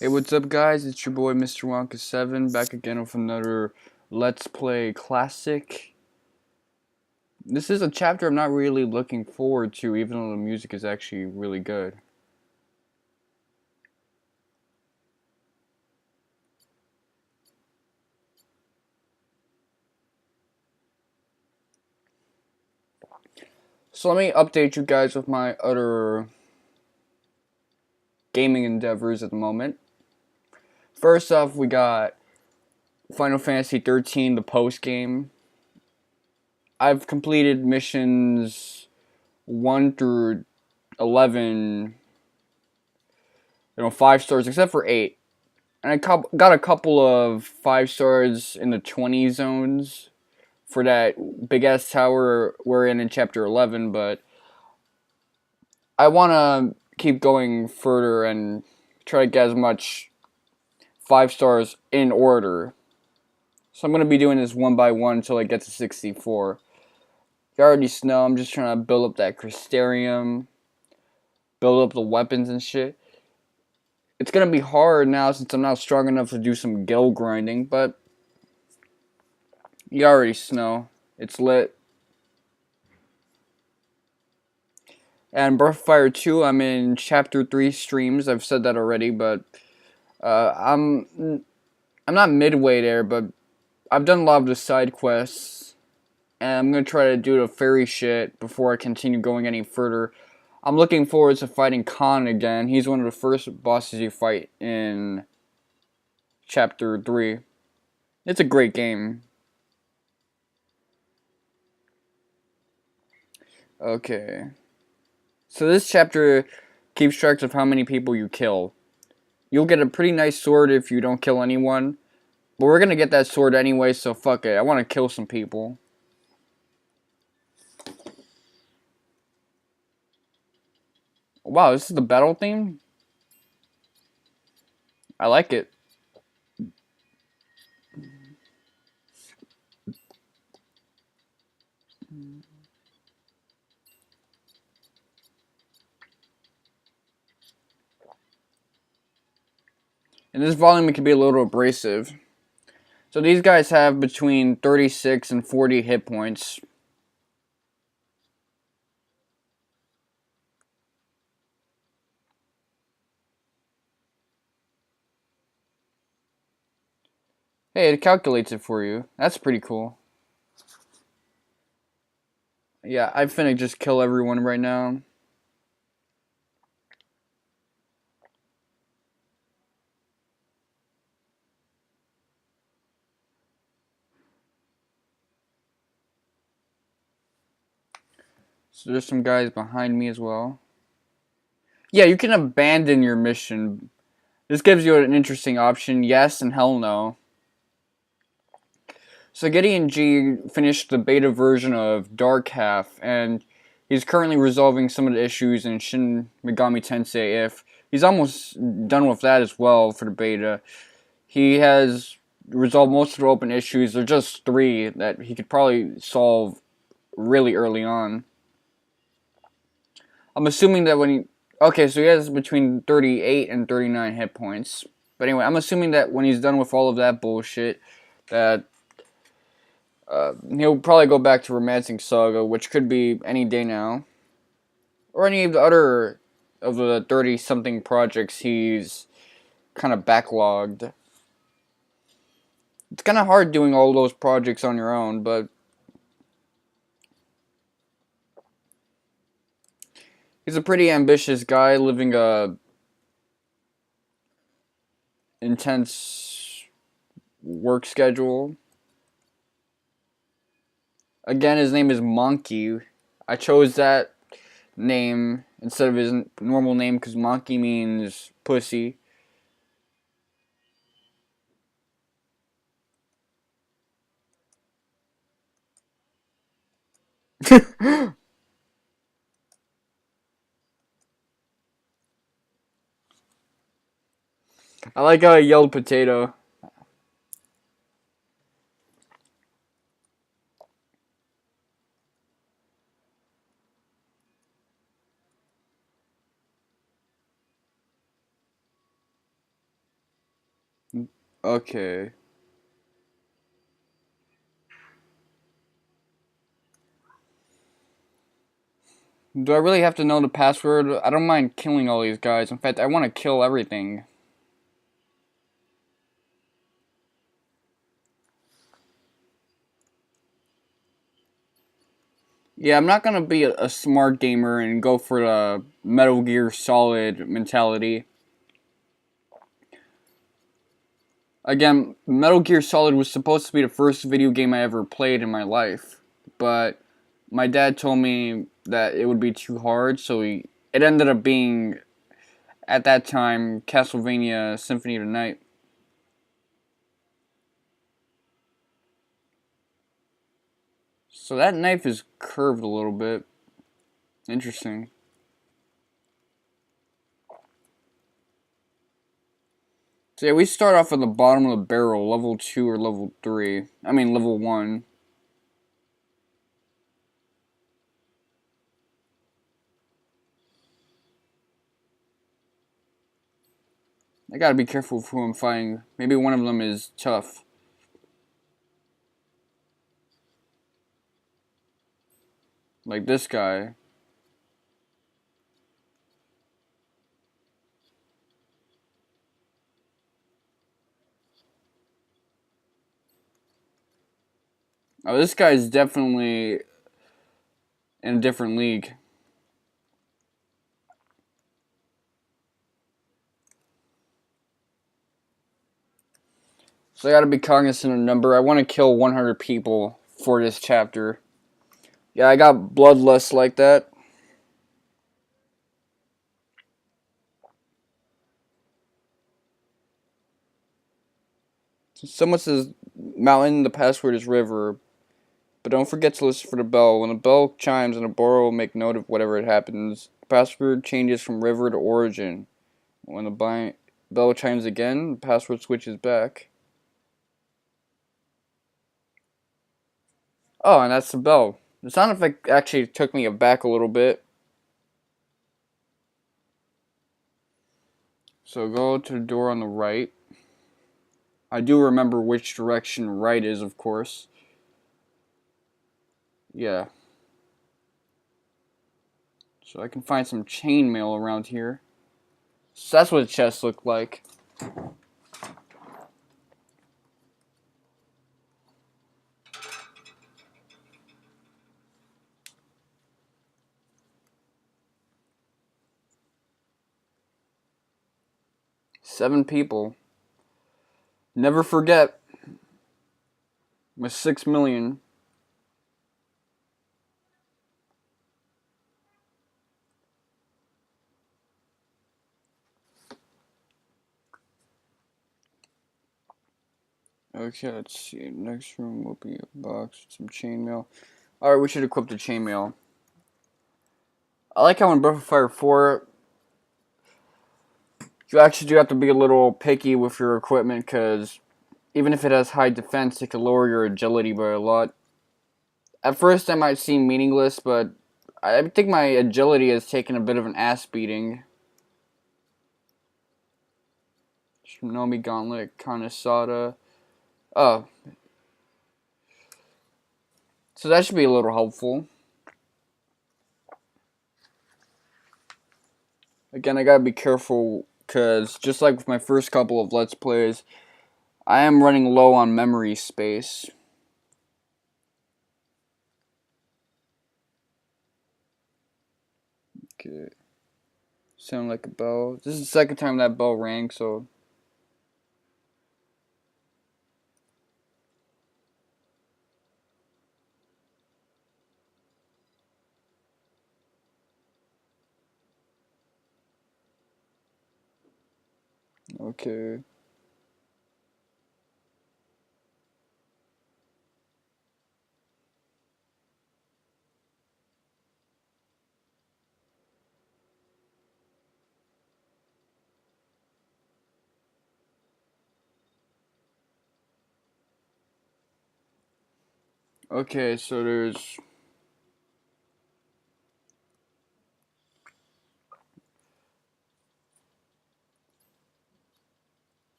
Hey, what's up, guys? It's your boy Mr. Wonka7 back again with another Let's Play Classic. This is a chapter I'm not really looking forward to, even though the music is actually really good. So let me update you guys with my other gaming endeavors at the moment. First off, we got Final Fantasy 13, the post game. I've completed missions 1 through 11, 5 stars, except for 8. And I got a couple of 5 stars in the 20 zones for that big ass tower we're in chapter 11, but I want to keep going further and try to get as much 5 stars in order. So I'm going to be doing this one by one until I get to 64. You already know I'm just trying to build up that Crystarium, build up the weapons and shit. It's going to be hard now since I'm not strong enough to do some gil grinding, but you already know. It's lit. And Breath of Fire 2, I'm in Chapter 3 streams. I've said that already, but I'm not midway there, but I've done a lot of the side quests, and I'm going to try to do the fairy shit before I continue going any further. I'm looking forward to fighting Khan again. He's one of the first bosses you fight in Chapter 3. It's a great game. Okay. So this chapter keeps track of how many people you kill. You'll get a pretty nice sword if you don't kill anyone. But we're gonna get that sword anyway, so fuck it. I want to kill some people. Wow, this is the battle theme? I like it. And this volume can be a little abrasive. So these guys have between 36 and 40 hit points. Hey, it calculates it for you. That's pretty cool. Yeah, I finna just kill everyone right now. So there's some guys behind me as well. Yeah, you can abandon your mission. This gives you an interesting option, yes and hell no. So Gideon G finished the beta version of Dark Half, and he's currently resolving some of the issues in Shin Megami Tensei If. He's almost done with that as well for the beta. He has resolved most of the open issues. There's just 3 that he could probably solve really early on. I'm assuming that when he... Okay, so he has between 38 and 39 hit points. But anyway, I'm assuming that when he's done with all of that bullshit, that he'll probably go back to Romancing Saga, which could be any day now. Or any of the other of the 30-something projects he's kind of backlogged. It's kind of hard doing all those projects on your own, but he's a pretty ambitious guy living a intense work schedule. Again, his name is Monkey. I chose that name instead of his normal name because Monkey means pussy. I like how I yelled potato. Okay. Do I really have to know the password? I don't mind killing all these guys. In fact, I want to kill everything. Yeah, I'm not gonna be a smart gamer and go for the Metal Gear Solid mentality. Again, Metal Gear Solid was supposed to be the first video game I ever played in my life, but my dad told me that it would be too hard, so it ended up being, at that time, Castlevania Symphony of the Night. So that knife is curved a little bit. Interesting. So yeah, we start off at the bottom of the barrel, level 2 or level 3. I mean, level 1. I gotta be careful with who I'm fighting. Maybe one of them is tough. Like this guy. Oh, this guy's definitely in a different league. So I gotta be cognizant of number. I want to kill 100 people for this chapter. Yeah, I got bloodlust like that. Someone says mountain, the password is river. But don't forget to listen for the bell. When the bell chimes and a borrower will make note of whatever it happens. The password changes from river to origin. When the bell chimes again, the password switches back. Oh, and that's the bell. The sound effect actually took me aback a little bit. So go to the door on the right. I do remember which direction right is, of course. Yeah. So I can find some chainmail around here. So that's what the chest looked like. Seven people. Never forget. With 6 million. Okay, let's see. Next room will be a box with some chainmail. Alright, we should equip the chainmail. I like how in Breath of Fire 4, you actually do have to be a little picky with your equipment, because even if it has high defense, it can lower your agility by a lot. At first, that might seem meaningless, but I think my agility has taken a bit of an ass beating. Shinobi Gauntlet, Kanesada. Oh, so that should be a little helpful. Again, I gotta be careful, because just like with my first couple of Let's Plays, I am running low on memory space. Okay. Sound like a bell. This is the second time that bell rang, so... Okay. Okay, so there's...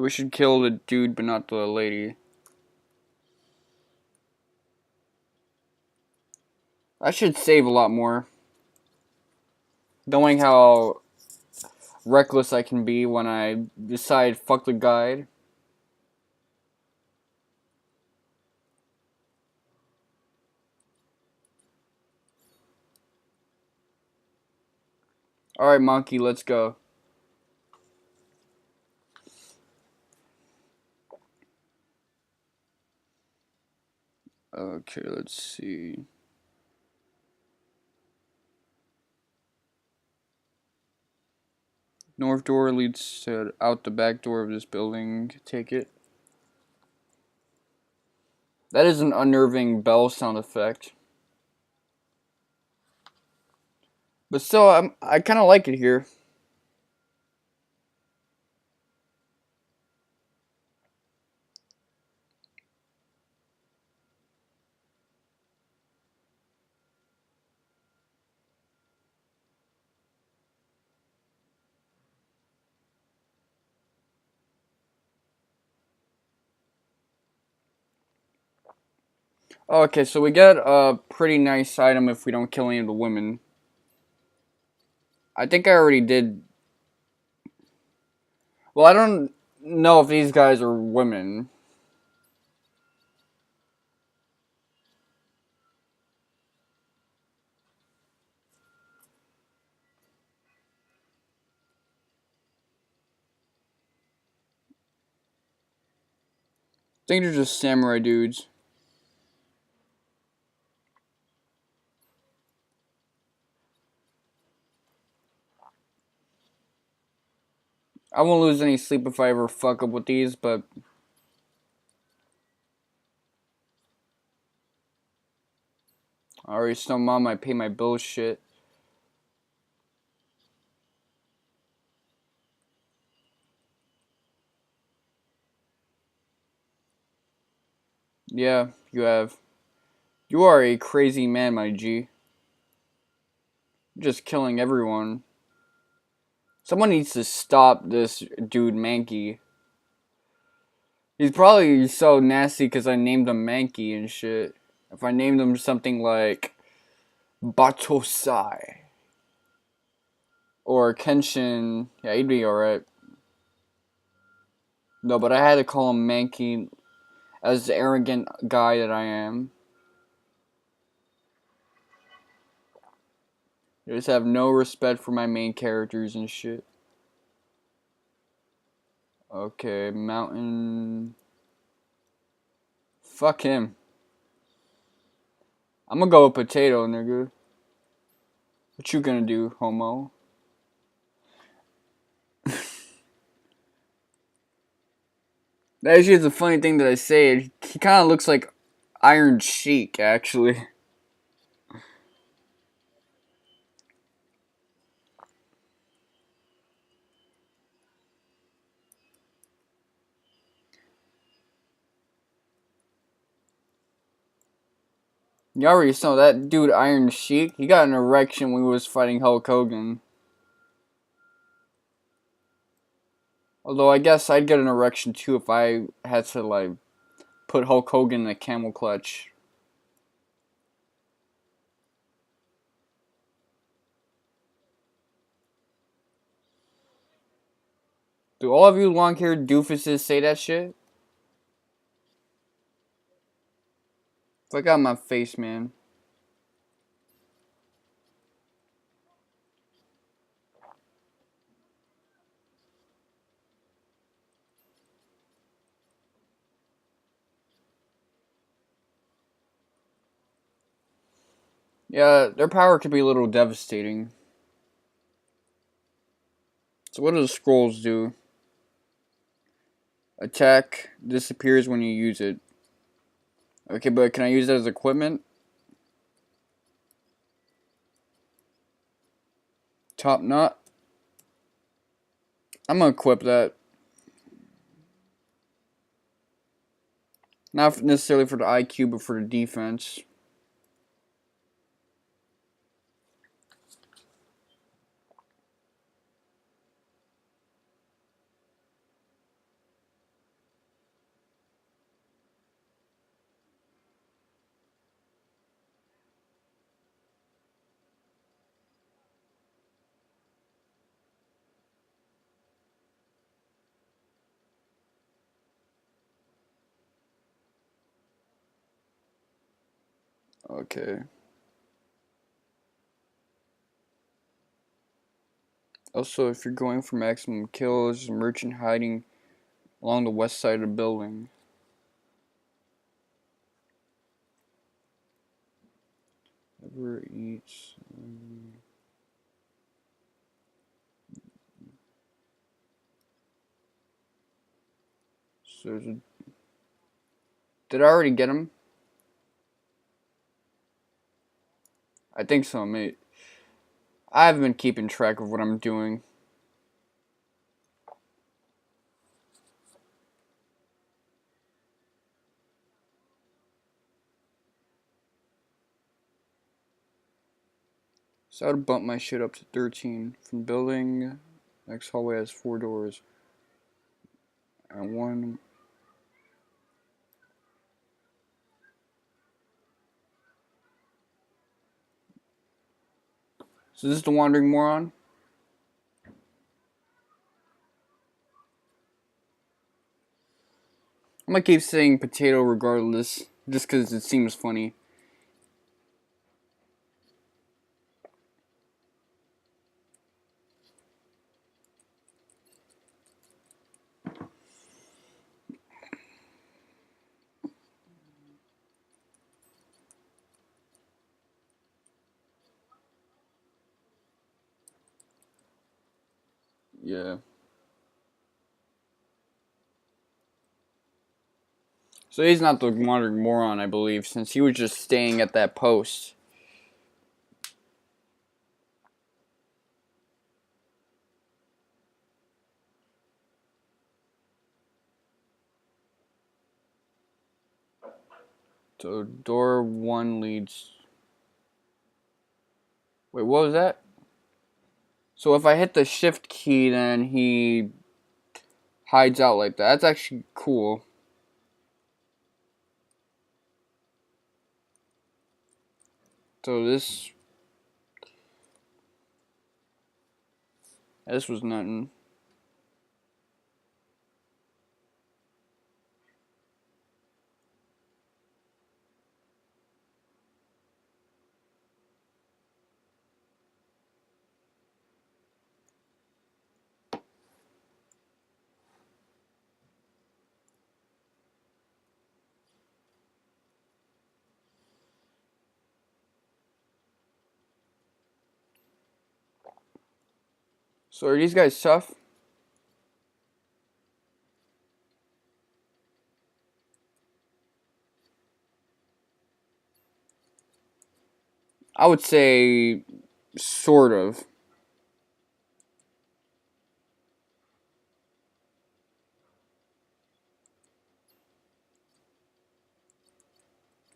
We should kill the dude, but not the lady. I should save a lot more. Knowing how reckless I can be when I decide fuck the guide. Alright, monkey, let's go. Okay, let's see. North door leads to out the back door of this building. Take it. That is an unnerving bell sound effect. But still, I kind of like it here. Okay, so we get a pretty nice item if we don't kill any of the women. I think I already did. Well, I don't know if these guys are women. I think they're just samurai dudes. I won't lose any sleep if I ever fuck up with these, but I already told mom I pay my bills shit. Yeah, you have. You are a crazy man, my G. You're just killing everyone. Someone needs to stop this dude, Mankey. He's probably so nasty because I named him Mankey and shit. If I named him something like Batosai or Kenshin, yeah, he'd be alright. No, but I had to call him Mankey as the arrogant guy that I am. I just have no respect for my main characters and shit. Okay, Mountain. Fuck him. I'm gonna go with Potato, nigga. What you gonna do, homo? That actually is a funny thing that I say. He kind of looks like Iron Sheik, actually. You already saw that dude, Iron Sheik. He got an erection when he was fighting Hulk Hogan. Although I guess I'd get an erection too if I had to like put Hulk Hogan in a camel clutch. Do all of you long-haired doofuses say that shit? Fuck out my face, man. Yeah, their power could be a little devastating. So what do the scrolls do? Attack disappears when you use it. Okay, but can I use it as equipment? Top knot. I'm gonna equip that. Not necessarily for the IQ, but for the defense. Okay. Also, if you're going for maximum kills, merchant hiding along the west side of the building. Ever eats. So did I already get him? I think so, mate. I haven't been keeping track of what I'm doing. So I would bump my shit up to 13. From building, next hallway has 4 doors. And 1. So this is the Wandering Moron? I'm gonna keep saying potato regardless, just because it seems funny. Yeah. So he's not the Wandering Moron, I believe, since he was just staying at that post. So door 1 leads... Wait, what was that? So if I hit the shift key, then he hides out like that. That's actually cool. So this was nothing. So are these guys tough? I would say sort of.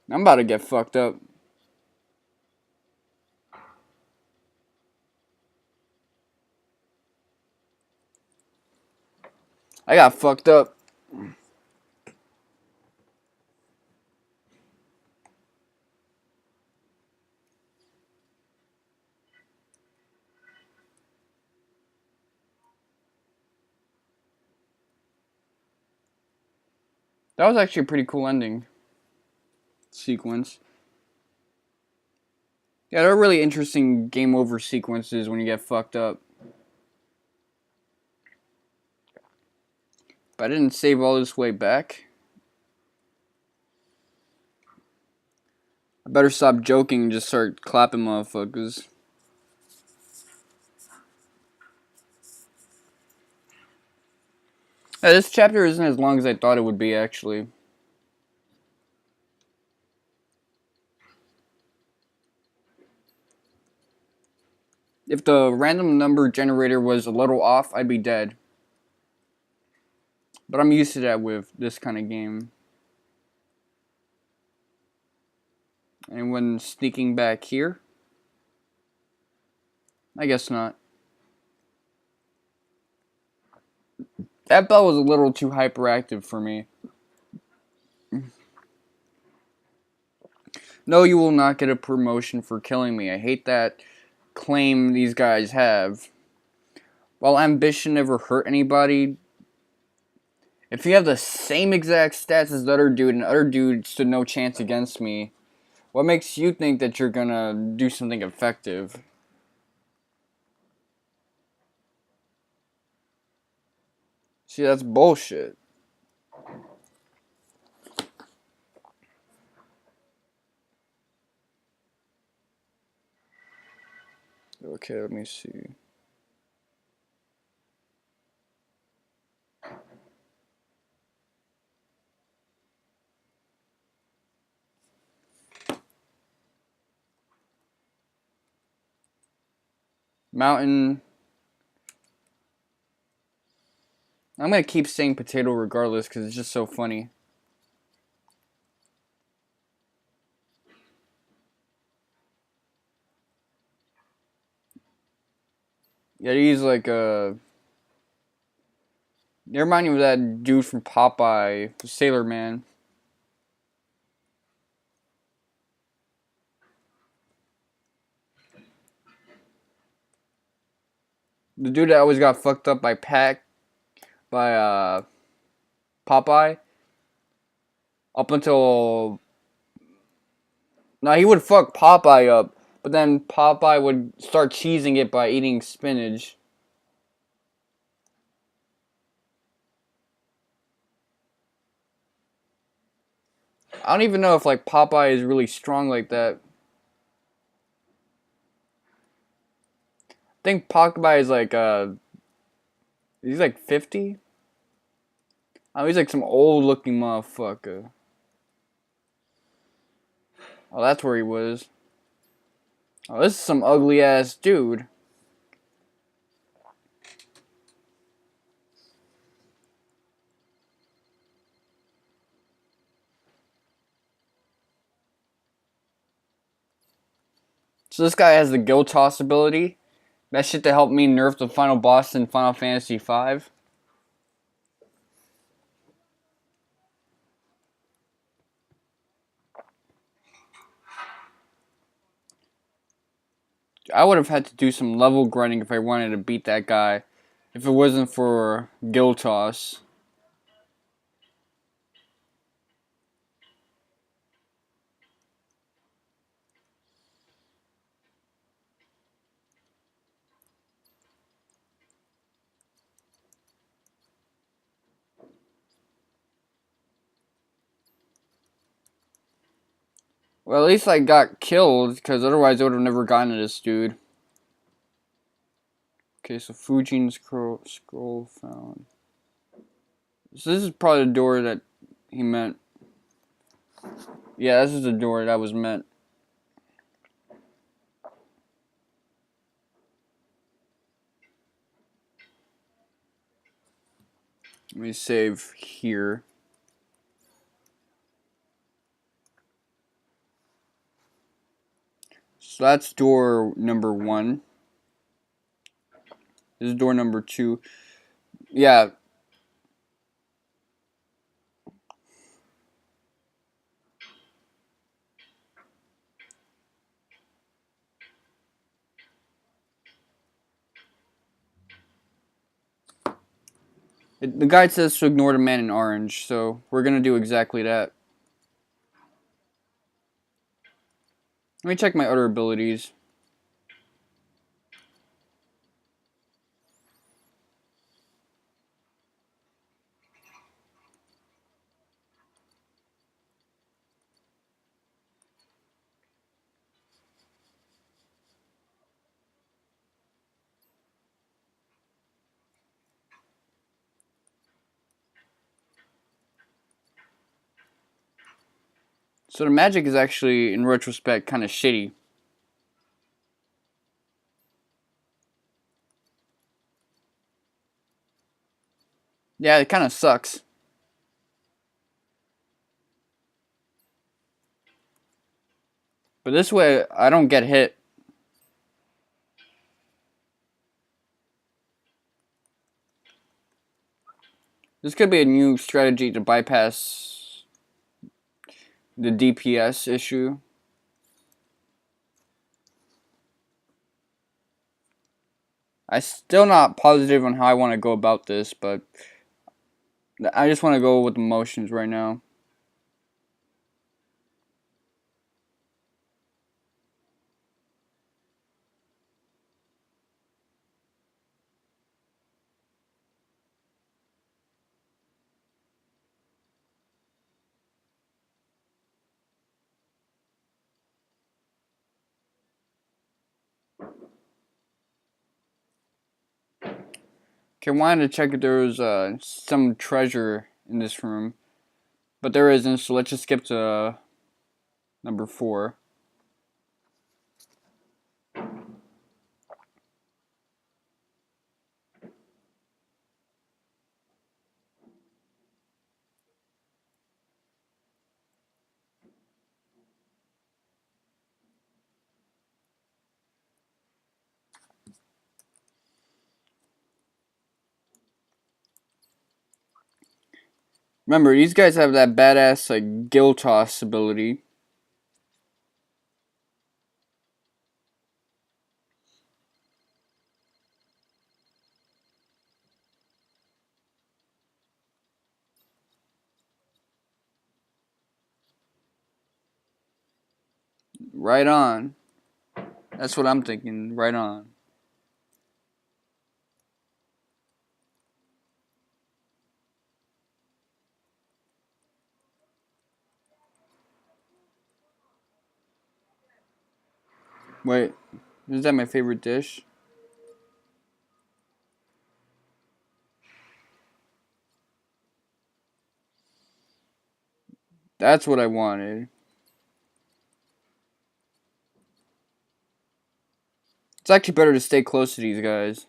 I'm about to get fucked up. I got fucked up. That was actually a pretty cool ending sequence. Yeah, there are really interesting game over sequences when you get fucked up. But I didn't save all this way back. I better stop joking and just start clapping motherfuckers. Yeah, this chapter isn't as long as I thought it would be, actually. If the random number generator was a little off, I'd be dead. But I'm used to that with this kind of game. Anyone sneaking back here? I guess not. That bell was a little too hyperactive for me. No, you will not get a promotion for killing me. I hate that claim these guys have. While ambition never hurt anybody, if you have the same exact stats as the other dude and the other dude stood no chance against me, What makes you think that you're gonna do something effective? See, that's bullshit. Okay, let me see. Mountain. I'm gonna keep saying potato regardless because it's just so funny. Yeah, he's like they remind me of that dude from Popeye, Sailor Man. The dude that always got fucked up by Popeye. Up until now, he would fuck Popeye up, but then Popeye would start cheesing it by eating spinach. I don't even know if like Popeye is really strong like that. I think Popeye is like he's like 50. Oh, he's like some old looking motherfucker. Oh, that's where he was. Oh, this is some ugly ass dude. So this guy has the Guild Toss ability. That shit to help me nerf the final boss in Final Fantasy V. I would have had to do some level grinding if I wanted to beat that guy. If it wasn't for Guild Toss. Well, at least I got killed, because otherwise I would have never gotten to this dude. Okay, so Fujin scroll found. So this is probably the door that he meant. Yeah, this is the door that was meant. Let me save here. So that's door number 1. This is door number 2. Yeah. The guide says to ignore the man in orange, so we're gonna do exactly that. Let me check my other abilities. So the magic is actually, in retrospect, kind of shitty. Yeah, it kind of sucks. But this way, I don't get hit. This could be a new strategy to bypass the DPS issue. I'm still not positive on how I want to go about this, but I just want to go with the motions right now. Okay, I wanted to check if there was some treasure in this room, but there isn't. So let's just skip to number 4. Remember, these guys have that badass like gill toss ability. Right on. That's what I'm thinking. Right on. Wait, is that my favorite dish? That's what I wanted. It's actually better to stay close to these guys.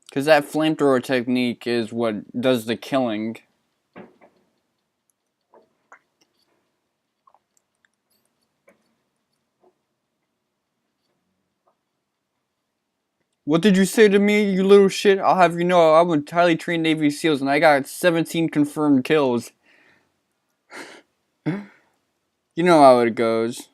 Because that flamethrower technique is what does the killing. What did you say to me, you little shit? I'll have you know I'm a highly trained Navy SEALs and I got 17 confirmed kills. You know how it goes.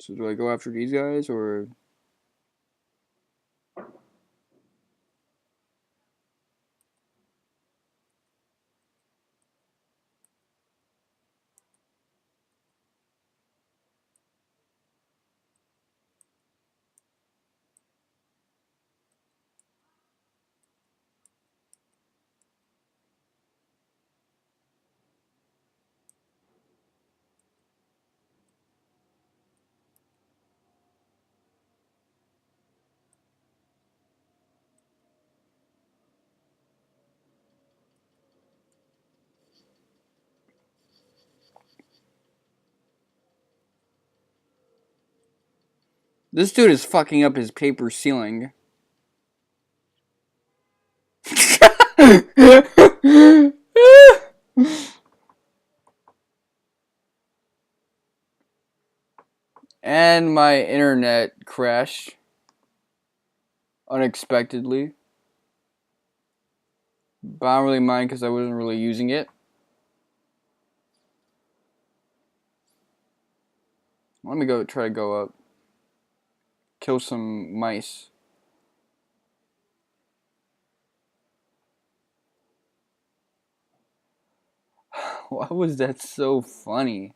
So do I go after these guys or... This dude is fucking up his paper ceiling. And my internet crashed unexpectedly. But I don't really mind because I wasn't really using it. Let me go try to go up. Kill some mice. Why was that so funny?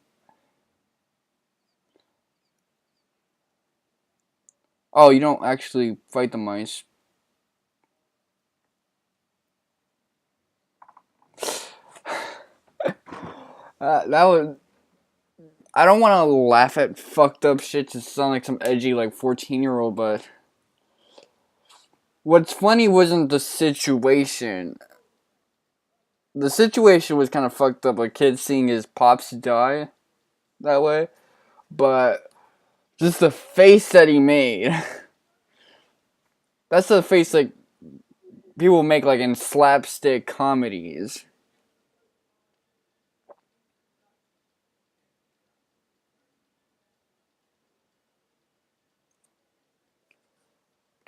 Oh, you don't actually fight the mice. That was... I don't want to laugh at fucked up shit to sound like some edgy like 14-year-old, but what's funny wasn't the situation. The situation was kind of fucked up, a kid seeing his pops die that way, but just the face that he made. That's the face like people make like in slapstick comedies.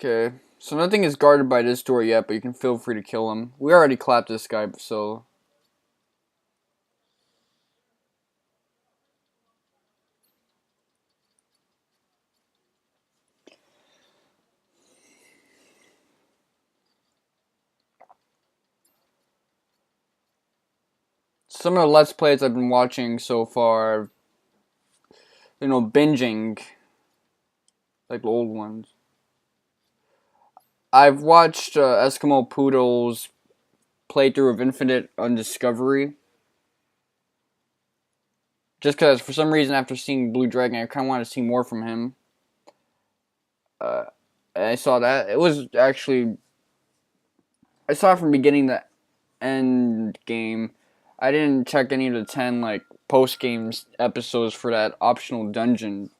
Okay, so nothing is guarded by this door yet, but you can feel free to kill him. We already clapped this guy, so... Some of the Let's Plays I've been watching so far, binging like the old ones. I've watched Eskimo Poodle's playthrough of Infinite Undiscovery. Just because, for some reason, after seeing Blue Dragon, I kind of want to see more from him. I saw that. It was actually... I saw it from beginning to end game. I didn't check any of the 10, like, post-game episodes for that optional dungeon.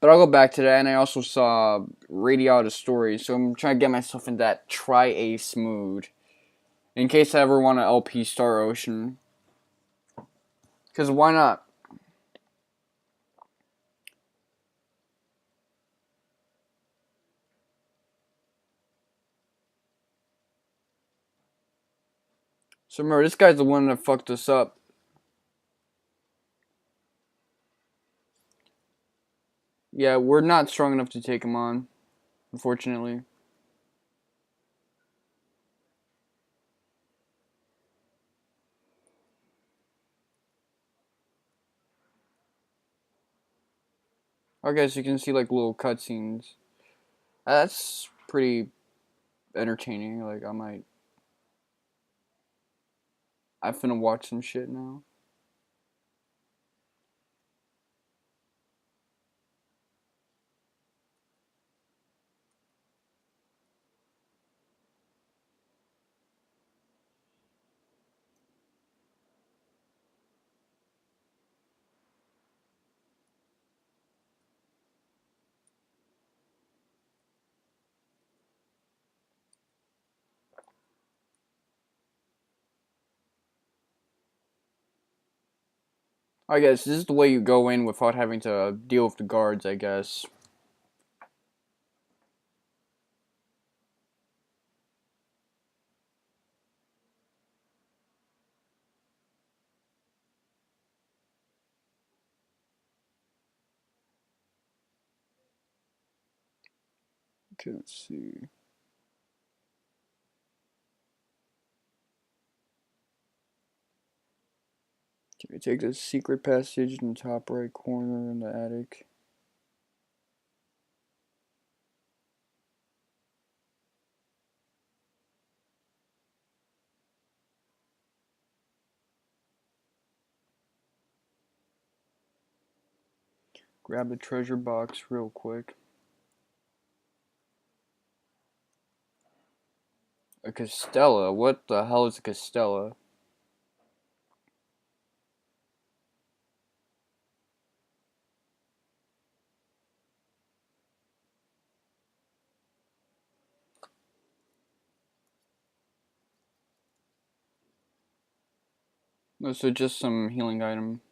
But I'll go back to that, and I also saw Radiata Story, so I'm trying to get myself in that Tri-Ace mood. In case I ever want to LP Star Ocean. Because why not? So remember, this guy's the one that fucked us up. Yeah, we're not strong enough to take him on, unfortunately. I guess you can see like little cutscenes. That's pretty entertaining. Like I finna watch some shit now. I guess this is the way you go in without having to deal with the guards, I guess. Okay, let's see. Okay, take the secret passage in the top right corner in the attic. Grab the treasure box real quick. A Castella? What the hell is a Castella? No, so just some healing item.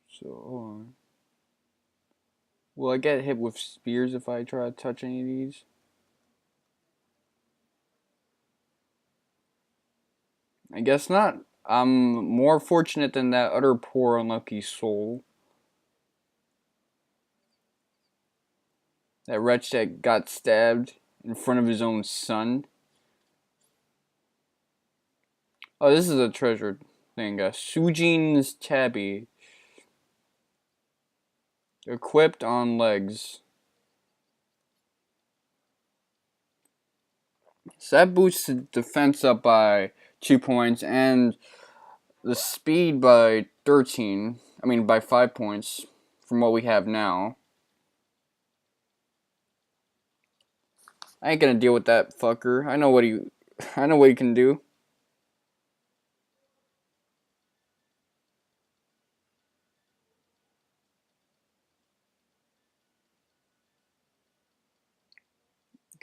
So, hold on. Will I get hit with spears if I try to touch any of these? I guess not. I'm more fortunate than that other poor unlucky soul. That wretch that got stabbed in front of his own son. Oh, this is a treasure thing. Sujin's Tabby. Equipped on legs. So that boosts the defense up by 2 points and the speed by 13. I mean, by 5 points from what we have now. I ain't gonna deal with that fucker. I know what he can do.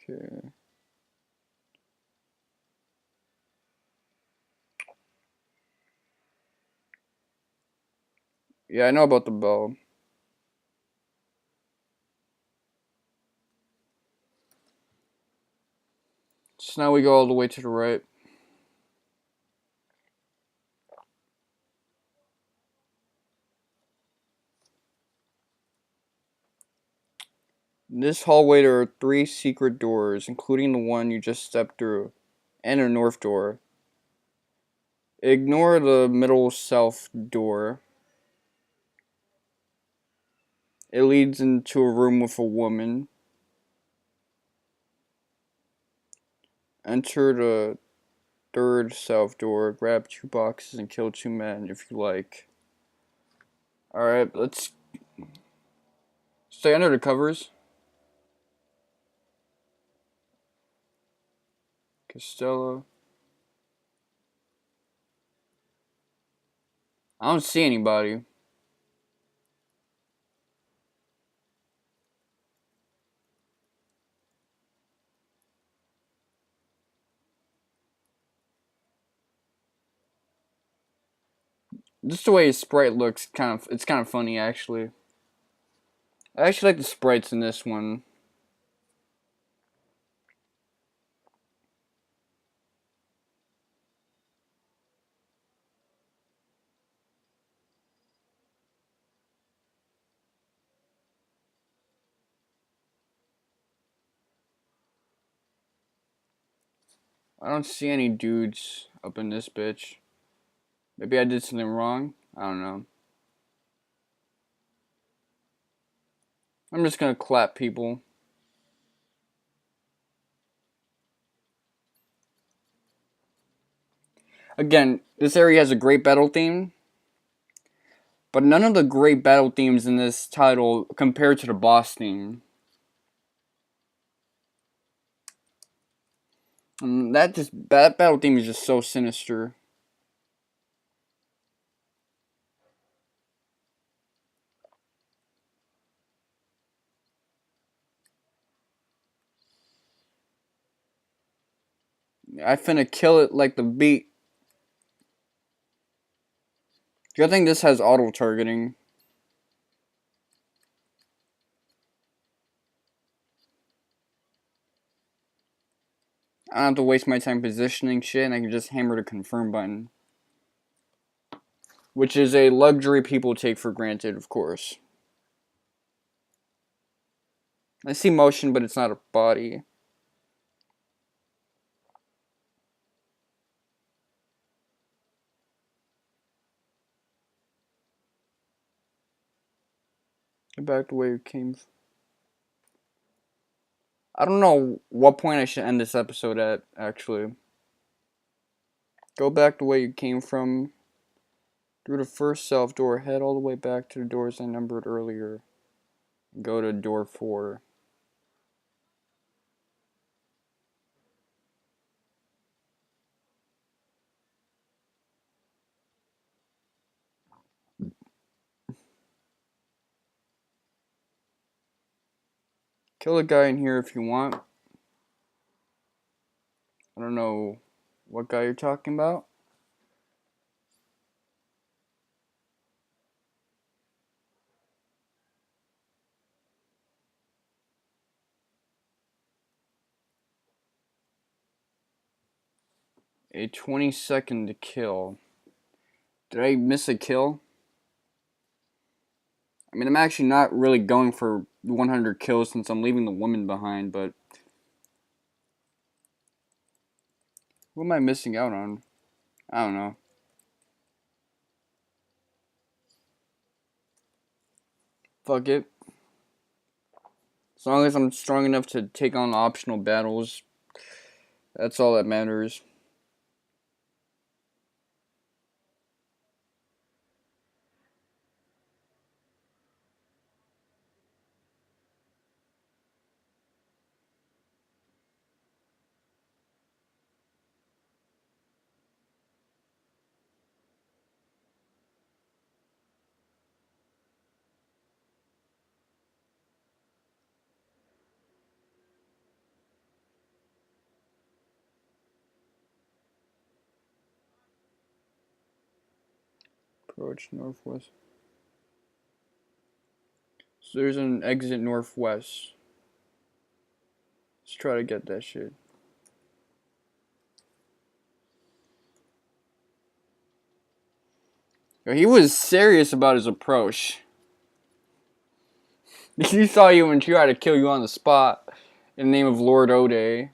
Okay. Yeah, I know about the bow. So now we go all the way to the right. This hallway there are 3 secret doors, including the one you just stepped through, and a north door. Ignore the middle south door. It leads into a room with a woman. Enter the third south door, grab 2 boxes, and kill 2 men if you like. Alright, let's stay under the covers. Costello. I don't see anybody. Just the way his sprite looks, it's kind of funny actually. I actually like the sprites in this one. I don't see any dudes up in this bitch. Maybe I did something wrong. I don't know. I'm just gonna clap people. Again, this area has a great battle theme, but none of the great battle themes in this title compare to the boss theme. And that battle theme is just so sinister. I finna kill it like the beat. Do you think this has auto targeting? I don't have to waste my time positioning shit, and I can just hammer the confirm button. Which is a luxury people take for granted, of course. I see motion, but it's not a body. Get back the way you came. I don't know what point I should end this episode at, actually. Go back the way you came from. Through the first south door, head all the way back to the doors I numbered earlier. Go to door 4. Kill a guy in here if you want. I don't know what guy you're talking about. A 20-second to kill. Did I miss a kill? I mean, I'm actually not really going for 100 kills since I'm leaving the woman behind, but who am I missing out on? I don't know. Fuck it. As long as I'm strong enough to take on optional battles, that's all that matters. Approach northwest. So there's an exit northwest. Let's try to get that shit. He was serious about his approach. He saw you and tried to kill you on the spot in the name of Lord Ode.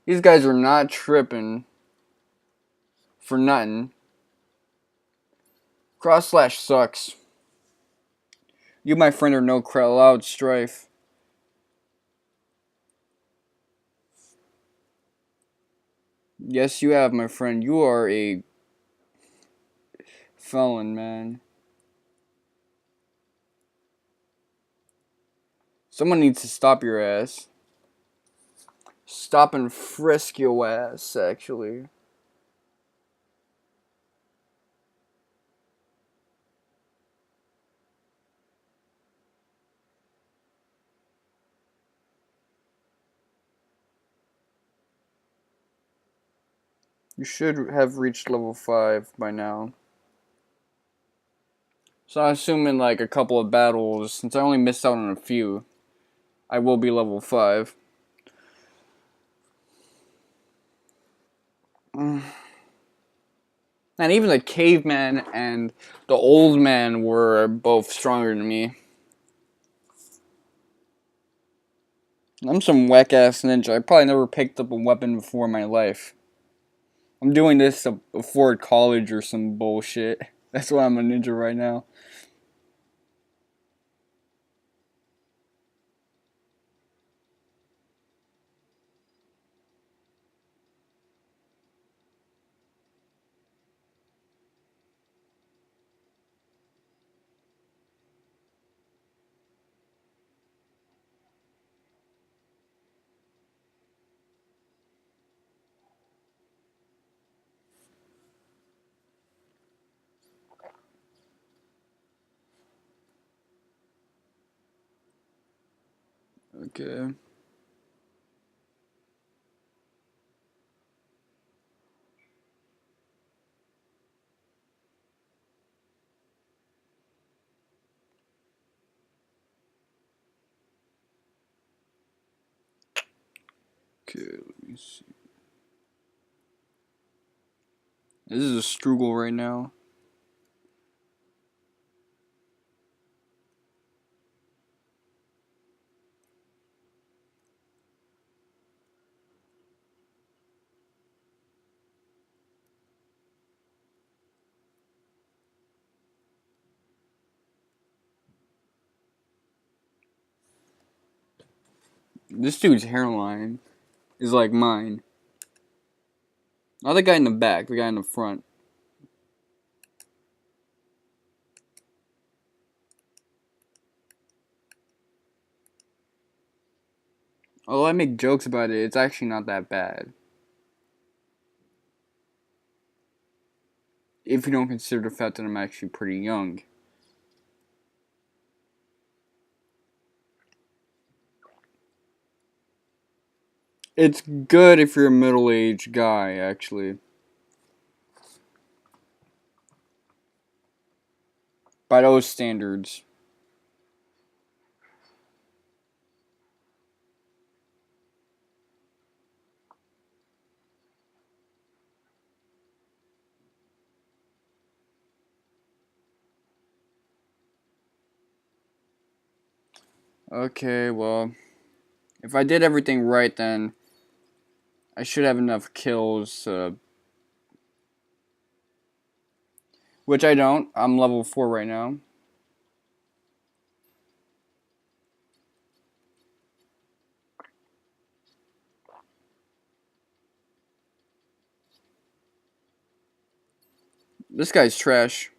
These guys were not tripping for nothing. Cross slash sucks. You, my friend, are no loud strife. Yes, you have, my friend. You are a felon, man. Someone needs to stop your ass. Stop and frisk your ass, actually. You should have reached level 5 by now. So I assume in like a couple of battles, since I only missed out on a few, I will be level 5. And even the caveman and the old man were both stronger than me. I'm some whack-ass ninja. I probably never picked up a weapon before in my life. I'm doing this to afford college or some bullshit. That's why I'm a ninja right now. Okay. Okay, let me see. This is a struggle right now. This dude's hairline is like mine. Not the guy in the back, the guy in the front. Although I make jokes about it, it's actually not that bad. If you don't consider the fact that I'm actually pretty young. It's good if you're a middle-aged guy, actually. By those standards. Okay, well, if I did everything right, then I should have enough kills, which I don't. I'm level 4 right now. This guy's trash.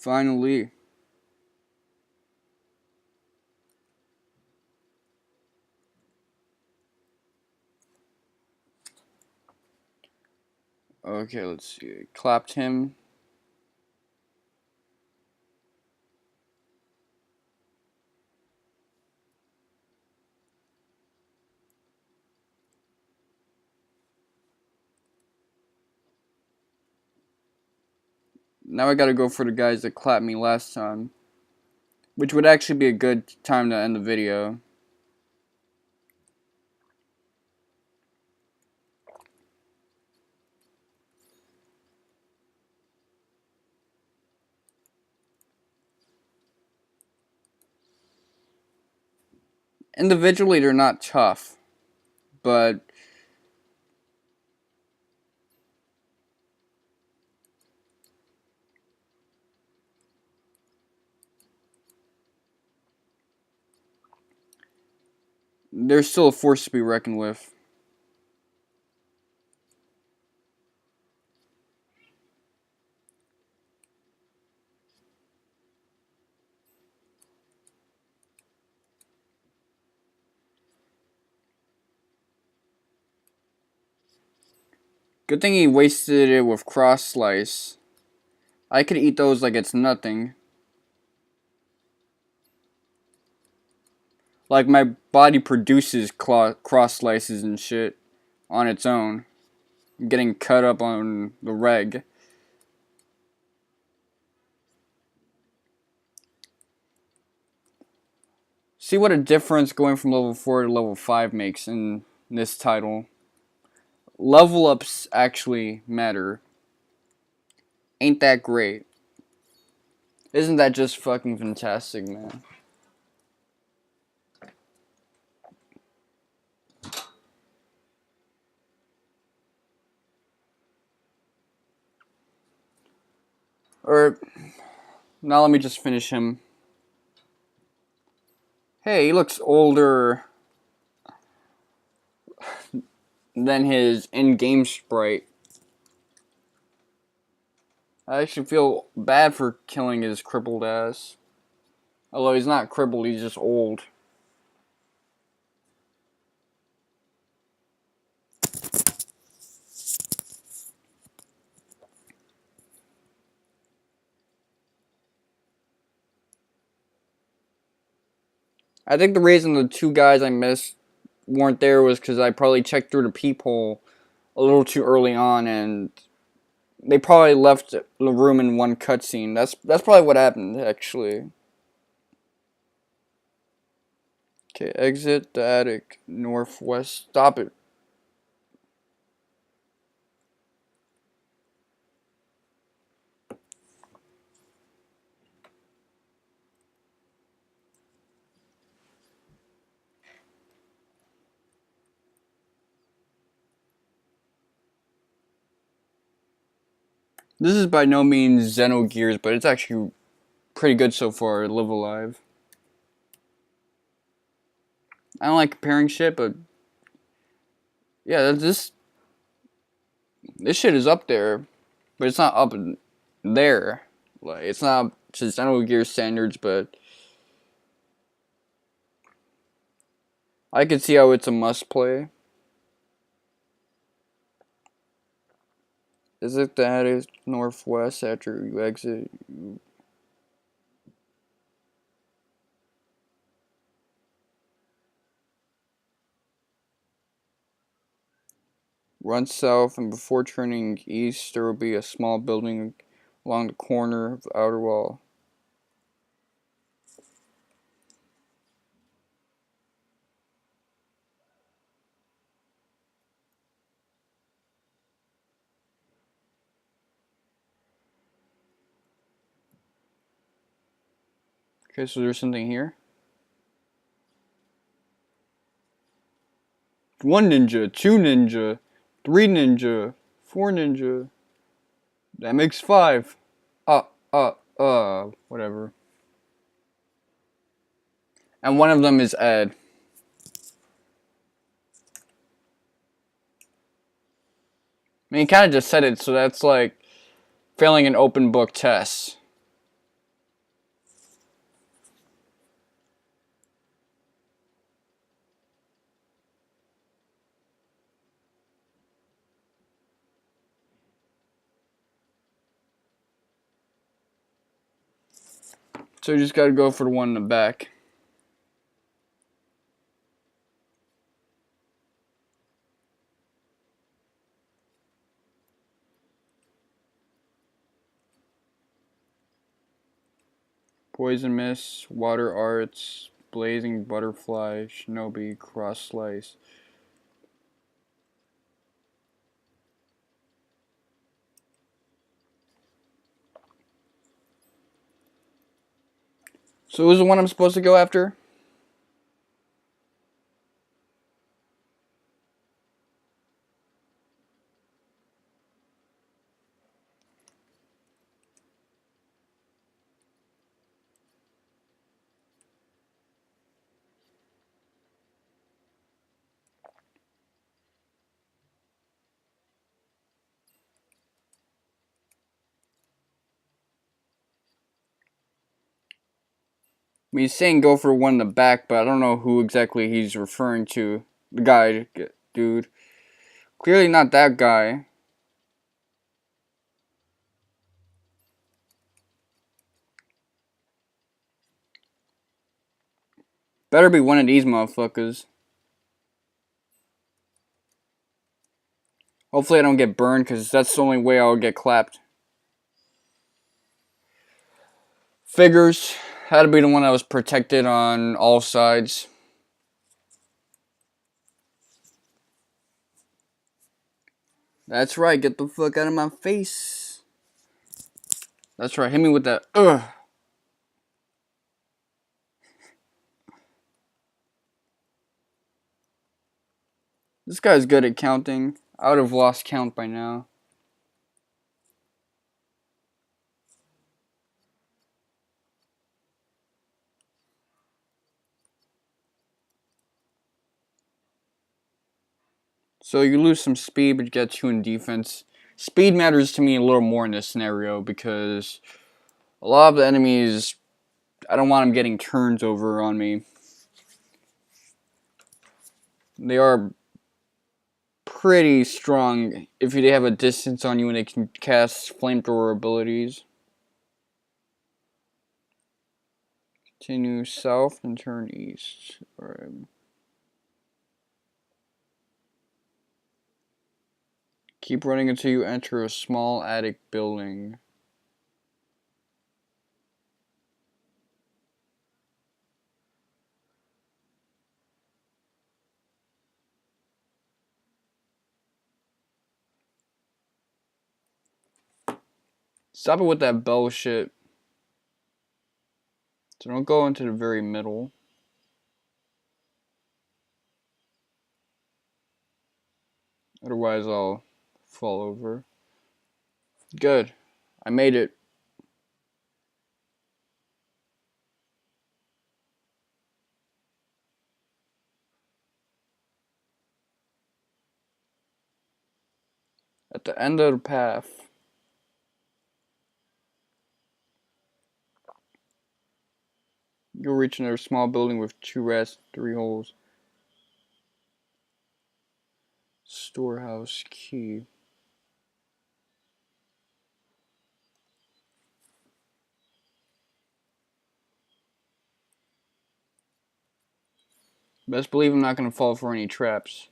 Finally. Okay, let's see. Clapped him. Now I gotta go for the guys that clapped me last time. Which would actually be a good time to end the video. Individually, they're not tough, but they're still a force to be reckoned with. Good thing he wasted it with cross slice. I could eat those like it's nothing. Like my body produces cross slices and shit on its own. I'm getting cut up on the reg. See what a difference going from level 4 to level 5 makes in this title. Level ups actually matter. Ain't that great? Isn't that just fucking fantastic, man? Or, now let me just finish him. Hey, he looks older than his in-game sprite. I actually feel bad for killing his crippled ass. Although he's not crippled, he's just old. I think the reason the two guys I missed weren't there was because I probably checked through the peephole a little too early on, and they probably left the room in one cutscene. That's probably what happened, actually. Okay, exit the attic, northwest. Stop it. This is by no means Xenogears, but it's actually pretty good so far, Live Alive. I don't like comparing shit, but yeah, this shit is up there, but it's not up there. Like, it's not to Xenogears standards, but I could see how it's a must play. Is it that is northwest after you exit? Run south, and before turning east, there will be a small building along the corner of the outer wall. Okay, so there's something here. 1 ninja, 2 ninja, 3 ninja, 4 ninja. That makes 5. Whatever. And one of them is Ed. I mean, he kind of just said it, so that's like failing an open book test. So you just gotta go for the one in the back. Poison Mist, Water Arts, Blazing Butterfly, Shinobi, Cross Slice. So who's the one I'm supposed to go after? mean, he's saying go for one in the back, but I don't know who exactly he's referring to. The guy, dude. Clearly not that guy. Better be one of these motherfuckers. Hopefully I don't get burned, because that's the only way I'll get clapped. Figures. Had to be the one that was protected on all sides. That's right, get the fuck out of my face. That's right, hit me with that. Ugh. This guy's good at counting. I would have lost count by now. So you lose some speed, but you get 2 in defense. Speed matters to me a little more in this scenario because a lot of the enemies, I don't want them getting turns over on me. They are pretty strong if they have a distance on you and they can cast flamethrower abilities. Continue south and turn east. Alright. Keep running until you enter a small attic building. Stop it with that bell shit. So don't go into the very middle. Otherwise I'll fall over. Good. I made it. At the end of the path. You'll reach another small building with 2 rats, 3 holes. Storehouse key. Best believe I'm not going to fall for any traps.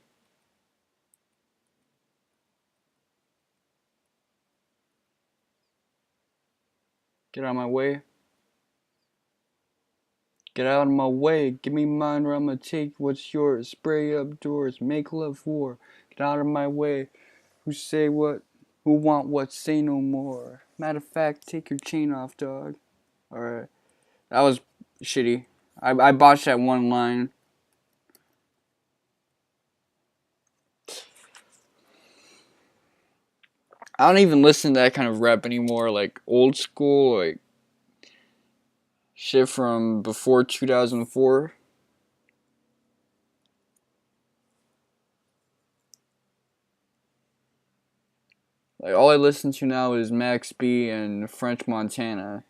Get out of my way. Get out of my way. Give me mine or I'm going to take what's yours. Spray up doors. Make love war. Get out of my way. Who say what? Who want what? Say no more. Matter of fact, take your chain off, dog. Alright. That was shitty. I botched that one line. I don't even listen to that kind of rap anymore. Like old school, like shit from before 2004. Like all I listen to now is Max B and French Montana.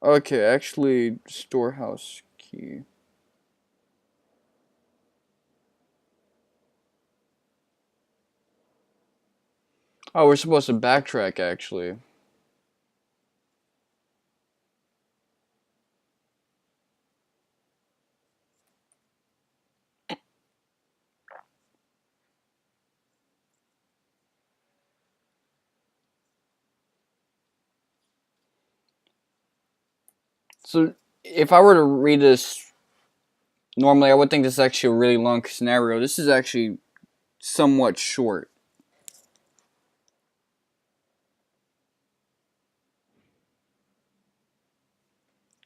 Okay, actually, storehouse key. Oh, we're supposed to backtrack, actually. So, if I were to read this normally, I would think this is actually a really long scenario. This is actually somewhat short.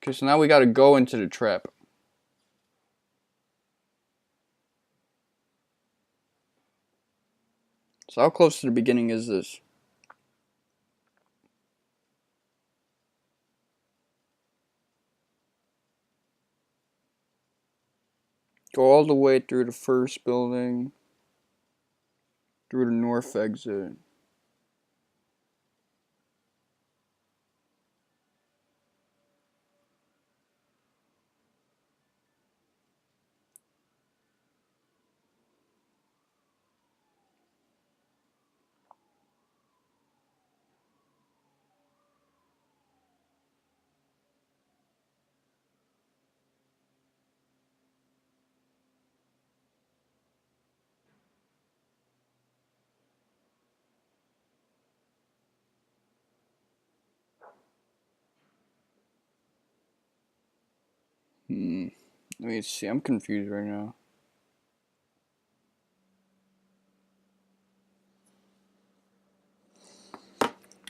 Okay, so now we gotta go into the trap. So how close to the beginning is this? Go all the way through the first building, through the north exit. Let me see. I'm confused right now.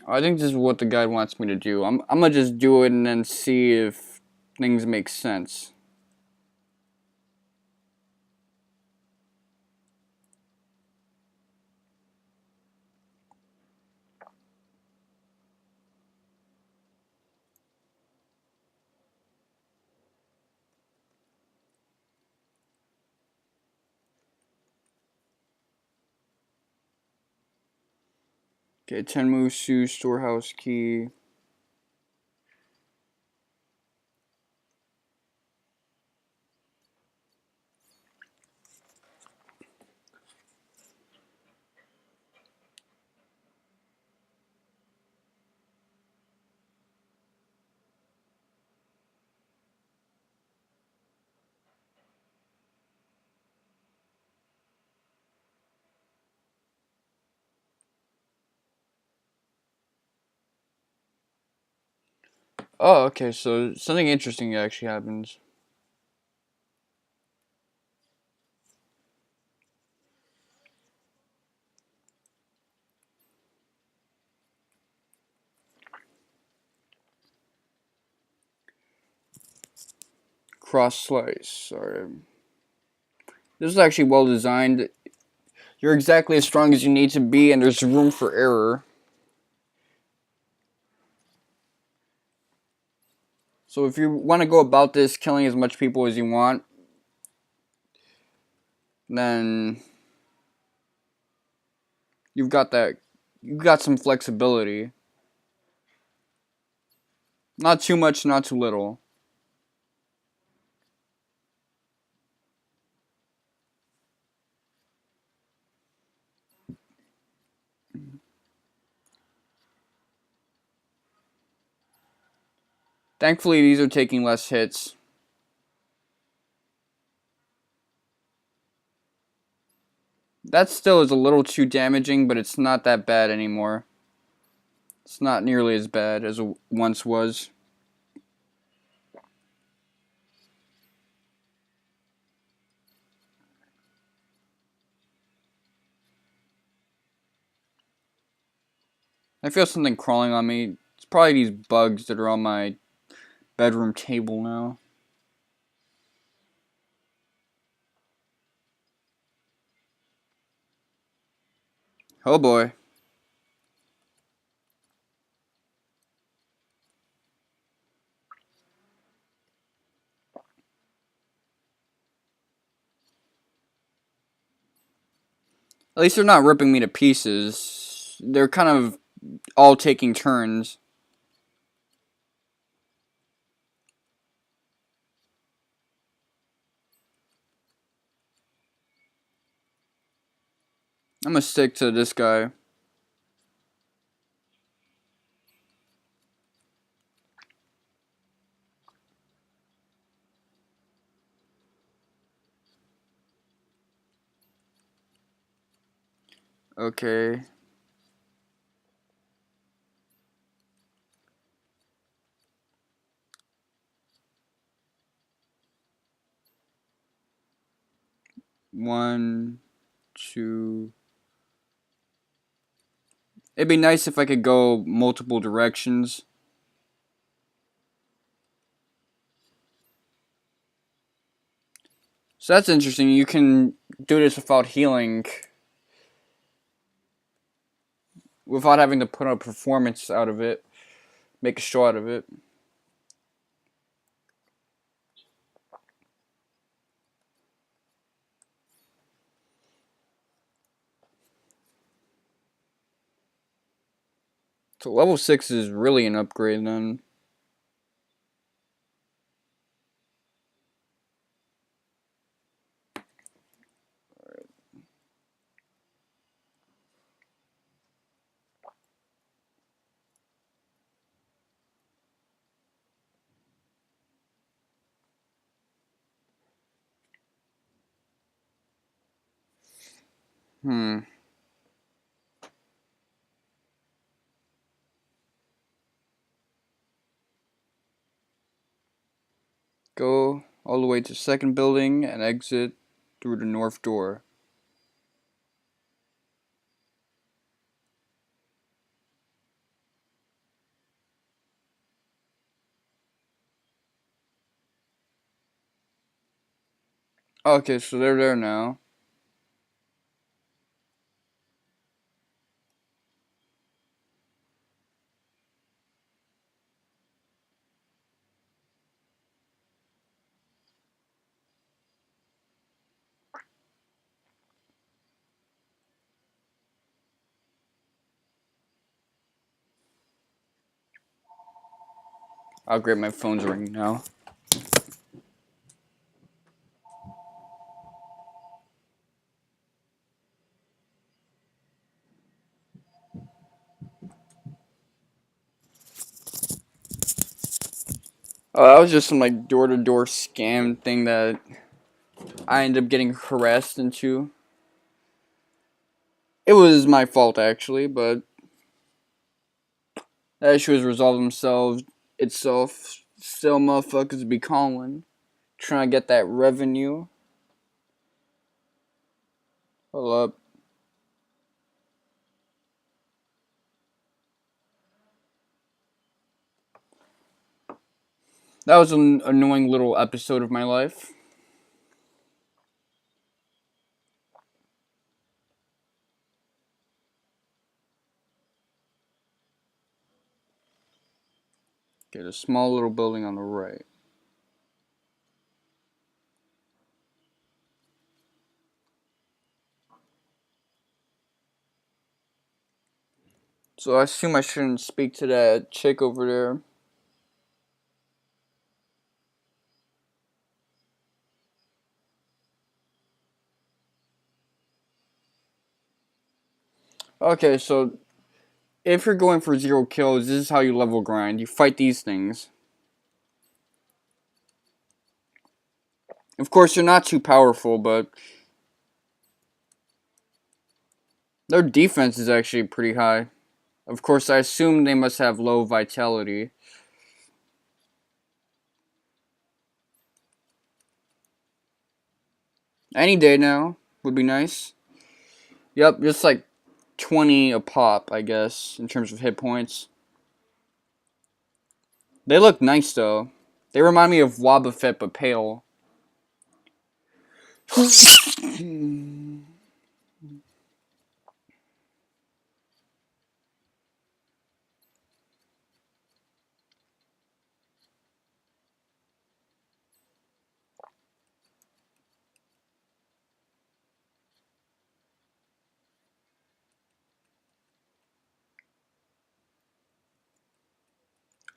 I think this is what the guide wants me to do. I'm gonna just do it and then see if things make sense. Okay, Tenmusu storehouse key. Oh, okay, so something interesting actually happens. Cross slice. Sorry. This is actually well designed. You're exactly as strong as you need to be, and there's room for error. So if you want to go about this killing as much people as you want, then you've got that. You've got some flexibility. Not too much, not too little. Thankfully, these are taking less hits. That still is a little too damaging, but it's not that bad anymore. It's not nearly as bad as it once was. I feel something crawling on me. It's probably these bugs that are on my bedroom table now. Oh boy. At least they're not ripping me to pieces. They're kind of all taking turns. I'm gonna stick to this guy. Okay. One, two. It'd be nice if I could go multiple directions. So that's interesting. You can do this without healing, without having to put a performance out of it, make a show out of it. So level 6 is really an upgrade then. Hmm. Go all the way to second building and exit through the north door. Okay, so they're there now. Oh great, my phone's ringing now. Oh, that was just some like door-to-door scam thing that I ended up getting harassed into. It was my fault actually, but that issue has resolved itself. Still, motherfuckers be calling, trying to get that revenue. Hold up. That was an annoying little episode of my life. Get a small little building on the right. So I assume I shouldn't speak to that chick over there. Okay, so if you're going for 0 kills, this is how you level grind. You fight these things. Of course, they're not too powerful, but their defense is actually pretty high. Of course, I assume they must have low vitality. Any day now would be nice. Yep, just like 20 a pop, I guess, in terms of hit points. They look nice, though. They remind me of Wobbuffet, but pale.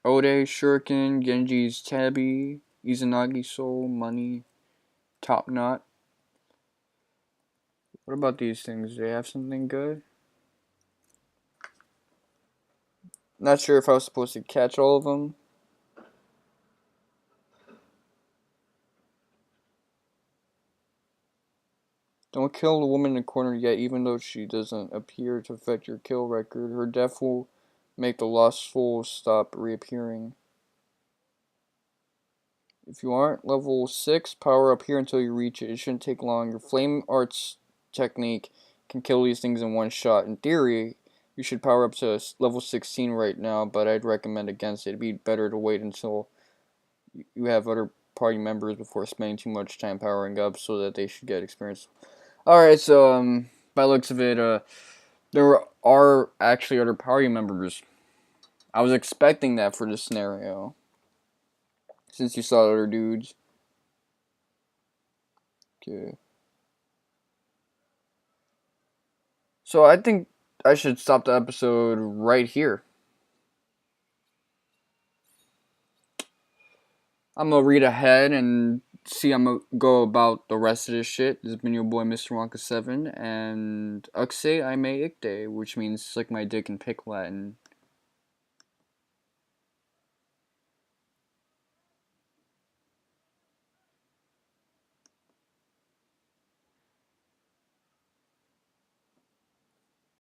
Ode, Shuriken, Genji's Tabi, Izanagi Soul, Money, Top Knot. What about these things? Do they have something good? Not sure if I was supposed to catch all of them. Don't kill the woman in the corner yet, even though she doesn't appear to affect your kill record. Her death will make the lost souls stop reappearing. If you aren't level 6, power up here until you reach it. It shouldn't take long. Your flame arts technique can kill these things in one shot. In theory, you should power up to level 16 right now, but I'd recommend against it. It'd be better to wait until you have other party members before spending too much time powering up so that they should get experience. Alright, so, by looks of it, there are actually other party members. I was expecting that for this scenario. Since you saw other dudes. Okay. So I think I should stop the episode right here. I'm gonna read ahead and see. I'm gonna go about the rest of this shit. This has been your boy, Mr. Wonka 7, and Uxe I may Ikte, which means suck my dick and pick Latin.